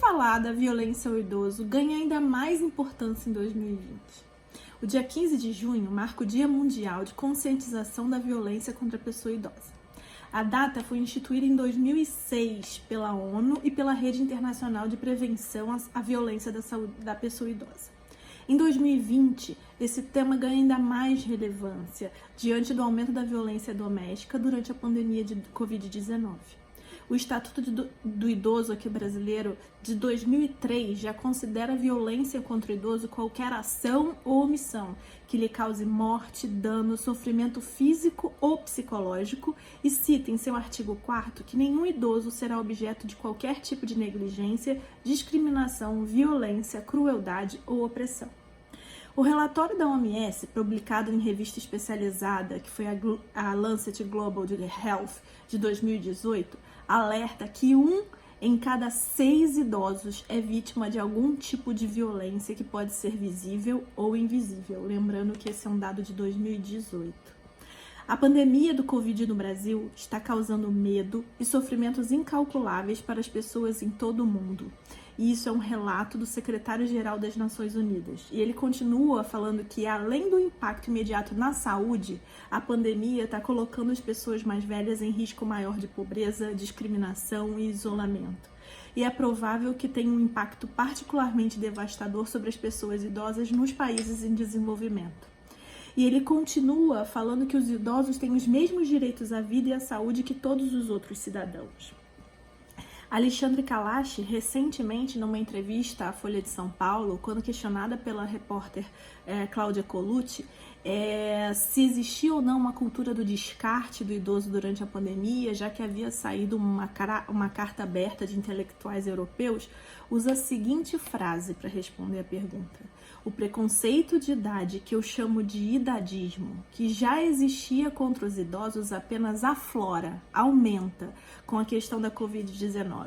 falar da violência ao idoso ganha ainda mais importância em 2020. O dia 15 de junho marca o Dia Mundial de Conscientização da Violência contra a Pessoa Idosa. A data foi instituída em 2006 pela ONU e pela Rede Internacional de Prevenção à Violência da Pessoa Idosa. Em 2020, esse tema ganha ainda mais relevância diante do aumento da violência doméstica durante a pandemia de Covid-19. O Estatuto do Idoso aqui brasileiro de 2003 já considera violência contra o idoso qualquer ação ou omissão que lhe cause morte, dano, sofrimento físico ou psicológico e cita em seu artigo 4º que nenhum idoso será objeto de qualquer tipo de negligência, discriminação, violência, crueldade ou opressão. O relatório da OMS, publicado em revista especializada, que foi a Lancet Global Health de 2018, alerta que 1 em cada 6 idosos é vítima de algum tipo de violência que pode ser visível ou invisível. Lembrando que esse é um dado de 2018. A pandemia do Covid no Brasil está causando medo e sofrimentos incalculáveis para as pessoas em todo o mundo. E isso é um relato do secretário-geral das Nações Unidas. E ele continua falando que, além do impacto imediato na saúde, a pandemia está colocando as pessoas mais velhas em risco maior de pobreza, discriminação e isolamento. E é provável que tenha um impacto particularmente devastador sobre as pessoas idosas nos países em desenvolvimento. E ele continua falando que os idosos têm os mesmos direitos à vida e à saúde que todos os outros cidadãos. Alexandre Kalash, recentemente, numa entrevista à Folha de São Paulo, quando questionada pela repórter Cláudia Colucci, se existia ou não uma cultura do descarte do idoso durante a pandemia, já que havia saído uma carta aberta de intelectuais europeus, usa a seguinte frase para responder a pergunta: o preconceito de idade, que eu chamo de idadismo, que já existia contra os idosos, apenas aflora, aumenta com a questão da Covid-19.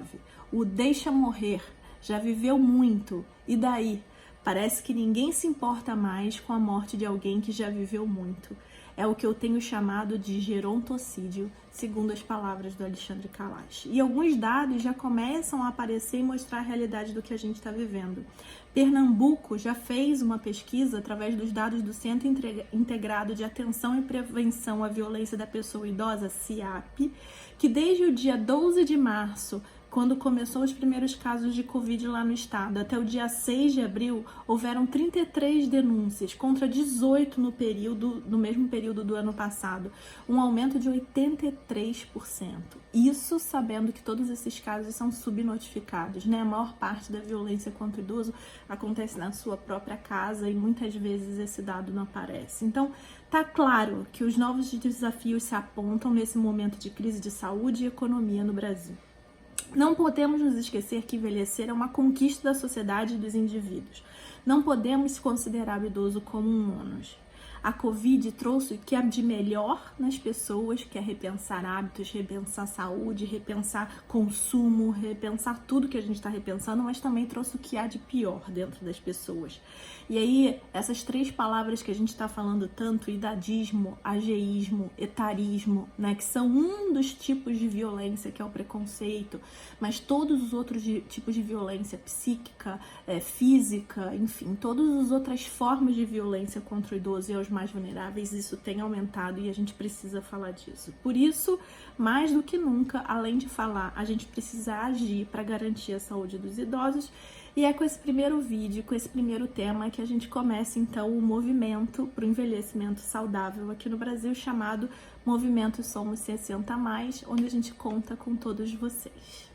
O deixa morrer, já viveu muito, e daí? Parece que ninguém se importa mais com a morte de alguém que já viveu muito. É o que eu tenho chamado de gerontocídio, segundo as palavras do Alexandre Kalash. E alguns dados já começam a aparecer e mostrar a realidade do que a gente está vivendo. Pernambuco já fez uma pesquisa através dos dados do Centro Integrado de Atenção e Prevenção à Violência da Pessoa Idosa, CIAP, que desde o dia 12 de março, quando começou os primeiros casos de Covid lá no estado, até o dia 6 de abril, houveram 33 denúncias, contra 18 no mesmo período do ano passado, um aumento de 83%. Isso sabendo que todos esses casos são subnotificados, né? A maior parte da violência contra o idoso acontece na sua própria casa e muitas vezes esse dado não aparece. Então, tá claro que os novos desafios se apontam nesse momento de crise de saúde e economia no Brasil. Não podemos nos esquecer que envelhecer é uma conquista da sociedade e dos indivíduos. Não podemos considerar o idoso como um ônus. A Covid trouxe o que há de melhor nas pessoas, que é repensar hábitos, repensar saúde, repensar consumo, repensar tudo que a gente está repensando, mas também trouxe o que há de pior dentro das pessoas. E aí, essas 3 palavras que a gente está falando tanto, idadismo, ageísmo, etarismo, né, que são um dos tipos de violência, que é o preconceito, mas todos os outros tipos de violência psíquica, física, enfim, todas as outras formas de violência contra o idoso e aos mais vulneráveis, isso tem aumentado e a gente precisa falar disso. Por isso, mais do que nunca, além de falar, a gente precisa agir para garantir a saúde dos idosos. E é com esse primeiro vídeo, com esse primeiro tema, que a gente começa então o movimento para o envelhecimento saudável aqui no Brasil, chamado Movimento Somos 60+, onde a gente conta com todos vocês.